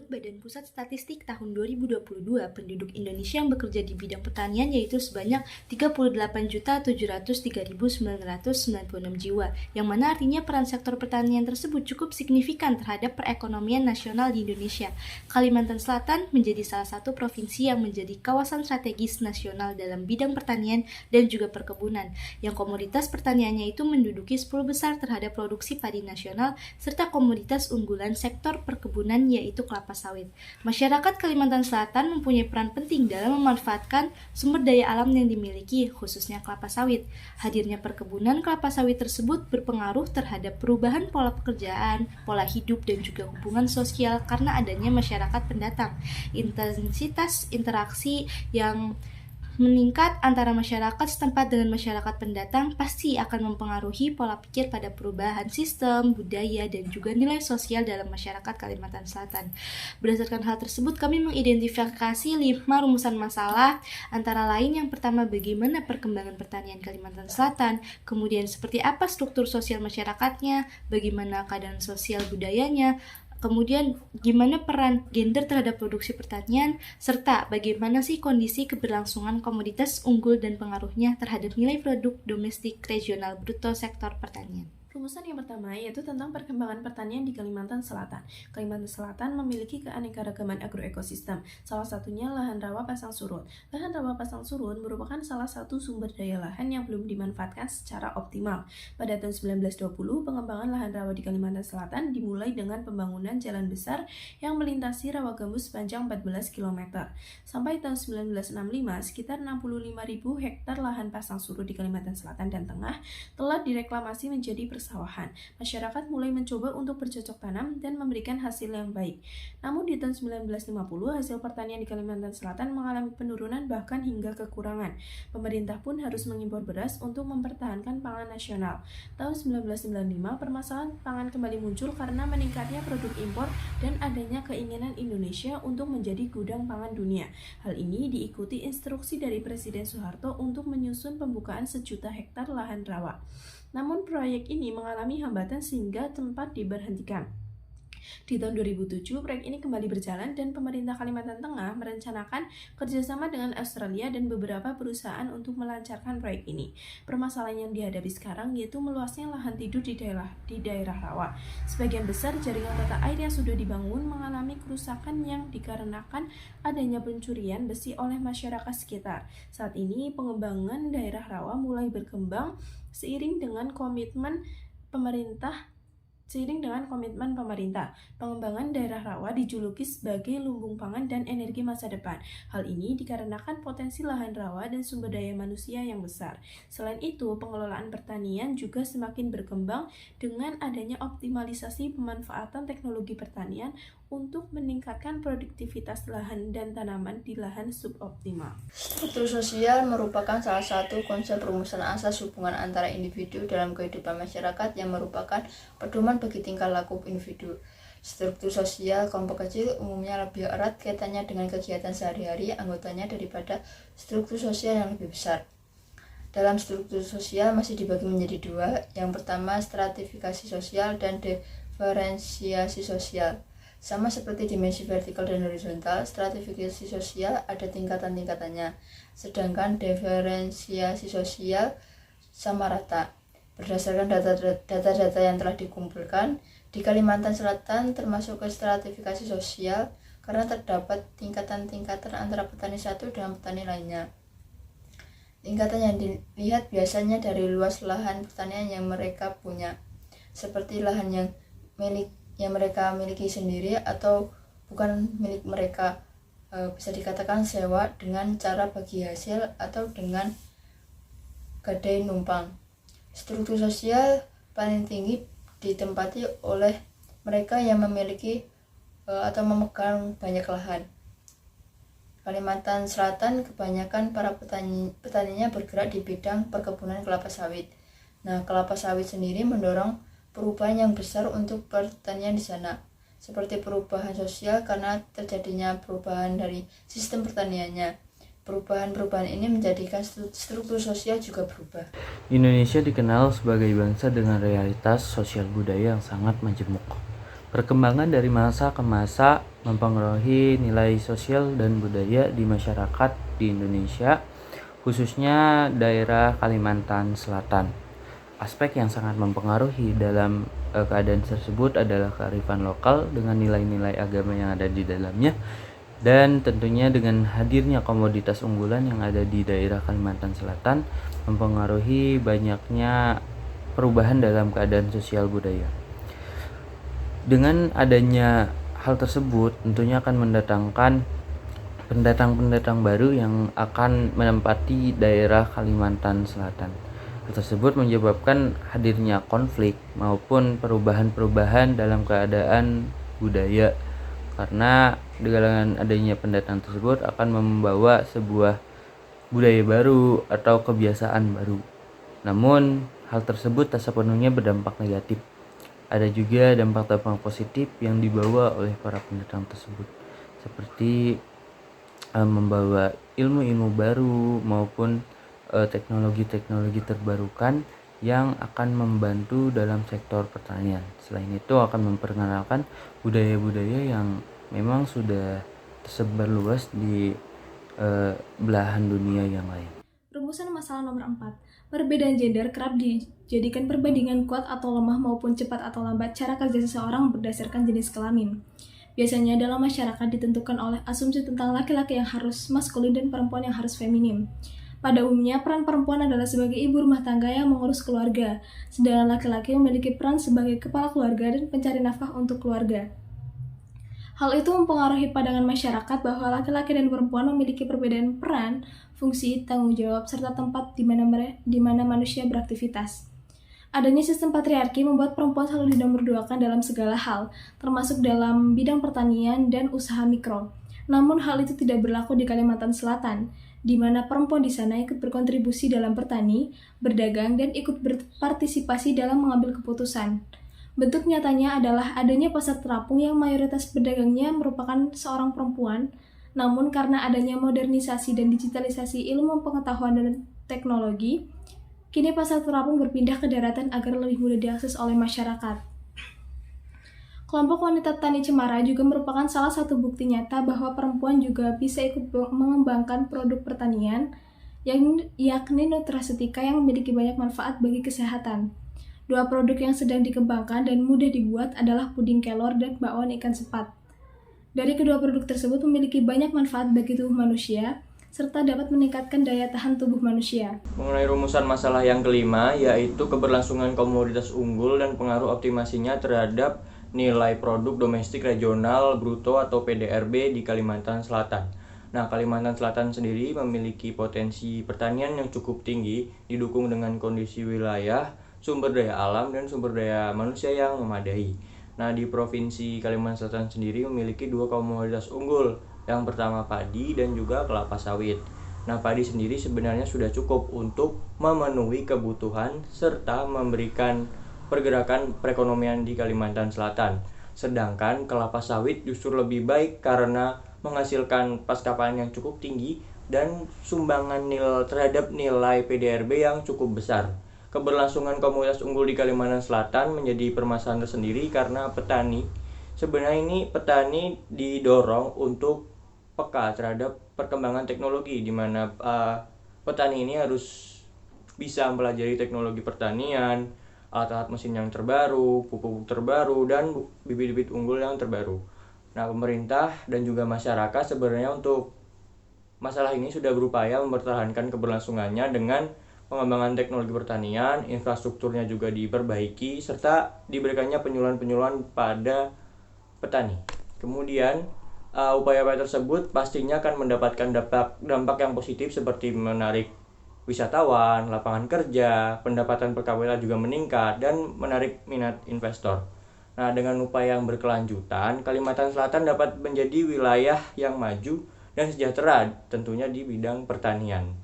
Menurut Badan Pusat Statistik tahun 2022, penduduk Indonesia yang bekerja di bidang pertanian yaitu sebanyak 38.703.996 jiwa, yang mana artinya peran sektor pertanian tersebut cukup signifikan terhadap perekonomian nasional di Indonesia. Kalimantan Selatan menjadi salah satu provinsi yang menjadi kawasan strategis nasional dalam bidang pertanian dan juga perkebunan, yang komoditas pertaniannya itu menduduki 10 besar terhadap produksi padi nasional serta komoditas unggulan sektor perkebunan yaitu kelapa sawit. Masyarakat Kalimantan Selatan mempunyai peran penting dalam memanfaatkan sumber daya alam yang dimiliki, khususnya kelapa sawit. Hadirnya perkebunan kelapa sawit tersebut berpengaruh terhadap perubahan pola pekerjaan, pola hidup, dan juga hubungan sosial karena adanya masyarakat pendatang. Intensitas interaksi yang meningkat antara masyarakat setempat dengan masyarakat pendatang pasti akan mempengaruhi pola pikir pada perubahan sistem, budaya, dan juga nilai sosial dalam masyarakat Kalimantan Selatan. Berdasarkan hal tersebut, kami mengidentifikasi 5 rumusan masalah, antara lain yang pertama bagaimana perkembangan pertanian Kalimantan Selatan, kemudian seperti apa struktur sosial masyarakatnya, bagaimana keadaan sosial budayanya, kemudian gimana peran gender terhadap produksi pertanian, serta bagaimana sih kondisi keberlangsungan komoditas unggul dan pengaruhnya terhadap nilai produk domestik regional bruto sektor pertanian. Rumusan yang pertama yaitu tentang perkembangan pertanian di Kalimantan Selatan. Kalimantan Selatan memiliki keanekaragaman agroekosistem, salah satunya lahan rawa pasang surut. Lahan rawa pasang surut merupakan salah satu sumber daya lahan yang belum dimanfaatkan secara optimal. Pada tahun 1920, pengembangan lahan rawa di Kalimantan Selatan dimulai dengan pembangunan jalan besar yang melintasi rawa gambut sepanjang 14 km. Sampai tahun 1965, sekitar 65.000 hektar lahan pasang surut di Kalimantan Selatan dan Tengah telah direklamasi menjadi persawahan. Masyarakat mulai mencoba untuk bercocok tanam dan memberikan hasil yang baik. Namun di tahun 1950, hasil pertanian di Kalimantan Selatan mengalami penurunan bahkan hingga kekurangan. Pemerintah pun harus mengimpor beras untuk mempertahankan pangan nasional. Tahun 1995, permasalahan pangan kembali muncul karena meningkatnya produk impor dan adanya keinginan Indonesia untuk menjadi gudang pangan dunia. Hal ini diikuti instruksi dari Presiden Soeharto untuk menyusun pembukaan 1 juta hektar lahan rawa. Namun proyek ini mengalami hambatan sehingga sempat diberhentikan. Di tahun 2007, proyek ini kembali berjalan dan pemerintah Kalimantan Tengah merencanakan kerjasama dengan Australia dan beberapa perusahaan untuk melancarkan proyek ini. Permasalahan yang dihadapi sekarang yaitu meluasnya lahan tidur di daerah rawa. Sebagian besar jaringan tata air yang sudah dibangun mengalami kerusakan yang dikarenakan adanya pencurian besi oleh masyarakat sekitar. Saat ini pengembangan daerah rawa mulai berkembang seiring dengan komitmen pemerintah. Pengembangan daerah rawa dijuluki sebagai lumbung pangan dan energi masa depan. Hal ini dikarenakan potensi lahan rawa dan sumber daya manusia yang besar. Selain itu, pengelolaan pertanian juga semakin berkembang dengan adanya optimalisasi pemanfaatan teknologi pertanian untuk meningkatkan produktivitas lahan dan tanaman di lahan suboptimal. Struktur sosial merupakan salah satu konsep rumusan asas hubungan antara individu dalam kehidupan masyarakat yang merupakan pedoman bagi tingkah laku individu. Struktur sosial kelompok kecil umumnya lebih erat kaitannya dengan kegiatan sehari-hari anggotanya daripada struktur sosial yang lebih besar. Dalam struktur sosial masih dibagi menjadi 2, yang pertama stratifikasi sosial dan diferensiasi sosial. Sama seperti dimensi vertikal dan horizontal, stratifikasi sosial ada tingkatan-tingkatannya, sedangkan diferensiasi sosial sama rata. Berdasarkan data-data yang telah dikumpulkan, di Kalimantan Selatan termasuk ke stratifikasi sosial karena terdapat tingkatan-tingkatan antara petani satu dengan petani lainnya. Tingkatan yang dilihat biasanya dari luas lahan pertanian yang mereka punya, seperti lahan yang mereka miliki sendiri atau bukan milik mereka, bisa dikatakan sewa dengan cara bagi hasil atau dengan gadai numpang. Struktur sosial paling tinggi ditempati oleh mereka yang memiliki atau memegang banyak lahan. Kalimantan Selatan kebanyakan para petaninya bergerak di bidang perkebunan kelapa sawit. Nah, kelapa sawit sendiri mendorong perubahan yang besar untuk pertanian di sana, seperti perubahan sosial karena terjadinya perubahan dari sistem pertaniannya. Perubahan-perubahan ini menjadikan struktur sosial juga berubah. Indonesia dikenal sebagai bangsa dengan realitas sosial budaya yang sangat majemuk. Perkembangan dari masa ke masa mempengaruhi nilai sosial dan budaya di masyarakat di Indonesia, khususnya daerah Kalimantan Selatan. Aspek yang sangat mempengaruhi dalam keadaan tersebut adalah kearifan lokal dengan nilai-nilai agama yang ada di dalamnya, dan tentunya dengan hadirnya komoditas unggulan yang ada di daerah Kalimantan Selatan mempengaruhi banyaknya perubahan dalam keadaan sosial budaya. Dengan adanya hal tersebut tentunya akan mendatangkan pendatang-pendatang baru yang akan menempati daerah Kalimantan Selatan. Hal tersebut menyebabkan hadirnya konflik maupun perubahan-perubahan dalam keadaan budaya, karena dengan adanya pendatang tersebut akan membawa sebuah budaya baru atau kebiasaan baru. Namun hal tersebut tak sepenuhnya berdampak negatif. Ada juga dampak-dampak positif yang dibawa oleh para pendatang tersebut, seperti membawa ilmu-ilmu baru maupun teknologi-teknologi terbarukan yang akan membantu dalam sektor pertanian. Selain itu akan memperkenalkan budaya-budaya yang memang sudah tersebar luas di belahan dunia yang lain. Rumusan masalah nomor 4. Perbedaan gender kerap dijadikan perbandingan kuat atau lemah maupun cepat atau lambat cara kerja seseorang berdasarkan jenis kelamin. Biasanya dalam masyarakat ditentukan oleh asumsi tentang laki-laki yang harus maskulin dan perempuan yang harus feminim. Pada umumnya, peran perempuan adalah sebagai ibu rumah tangga yang mengurus keluarga, sedangkan laki-laki memiliki peran sebagai kepala keluarga dan pencari nafkah untuk keluarga. Hal itu mempengaruhi pandangan masyarakat bahwa laki-laki dan perempuan memiliki perbedaan peran, fungsi, tanggung jawab, serta tempat di mana manusia beraktivitas. Adanya sistem patriarki membuat perempuan selalu dinomorduakan dalam segala hal, termasuk dalam bidang pertanian dan usaha mikro. Namun hal itu tidak berlaku di Kalimantan Selatan, di mana perempuan di sana ikut berkontribusi dalam bertani, berdagang, dan ikut berpartisipasi dalam mengambil keputusan. Bentuk nyatanya adalah adanya pasar terapung yang mayoritas pedagangnya merupakan seorang perempuan, namun karena adanya modernisasi dan digitalisasi ilmu pengetahuan dan teknologi, kini pasar terapung berpindah ke daratan agar lebih mudah diakses oleh masyarakat. Kelompok wanita tani cemara juga merupakan salah satu bukti nyata bahwa perempuan juga bisa ikut mengembangkan produk pertanian, yakni nutrasetika yang memiliki banyak manfaat bagi kesehatan. Dua produk yang sedang dikembangkan dan mudah dibuat adalah puding kelor dan bakwan ikan sepat. Dari kedua produk tersebut memiliki banyak manfaat bagi tubuh manusia, serta dapat meningkatkan daya tahan tubuh manusia. Mengenai rumusan masalah yang kelima, yaitu keberlangsungan komoditas unggul dan pengaruh optimasinya terhadap nilai produk domestik regional bruto atau PDRB di Kalimantan Selatan. Nah, Kalimantan Selatan sendiri memiliki potensi pertanian yang cukup tinggi, didukung dengan kondisi wilayah, sumber daya alam, dan sumber daya manusia yang memadai. Nah, di Provinsi Kalimantan Selatan sendiri memiliki dua komoditas unggul. Yang pertama padi dan juga kelapa sawit. Nah, padi sendiri sebenarnya sudah cukup untuk memenuhi kebutuhan serta memberikan pergerakan perekonomian di Kalimantan Selatan. Sedangkan kelapa sawit justru lebih baik karena menghasilkan pasca panen yang cukup tinggi dan sumbangan terhadap nilai PDRB yang cukup besar. Keberlangsungan komoditas unggul di Kalimantan Selatan menjadi permasalahan tersendiri karena petani didorong untuk peka terhadap perkembangan teknologi, di mana petani ini harus bisa mempelajari teknologi pertanian, alat-alat mesin yang terbaru, pupuk terbaru, dan bibit-bibit unggul yang terbaru. Nah, pemerintah dan juga masyarakat sebenarnya untuk masalah ini sudah berupaya mempertahankan keberlangsungannya dengan pengembangan teknologi pertanian, infrastrukturnya juga diperbaiki, serta diberikannya penyuluhan-penyuluhan pada petani. Kemudian, upaya-upaya tersebut pastinya akan mendapatkan dampak yang positif seperti menarik wisatawan, lapangan kerja, pendapatan per kapita juga meningkat, dan menarik minat investor. Nah, dengan upaya yang berkelanjutan, Kalimantan Selatan dapat menjadi wilayah yang maju dan sejahtera tentunya di bidang pertanian.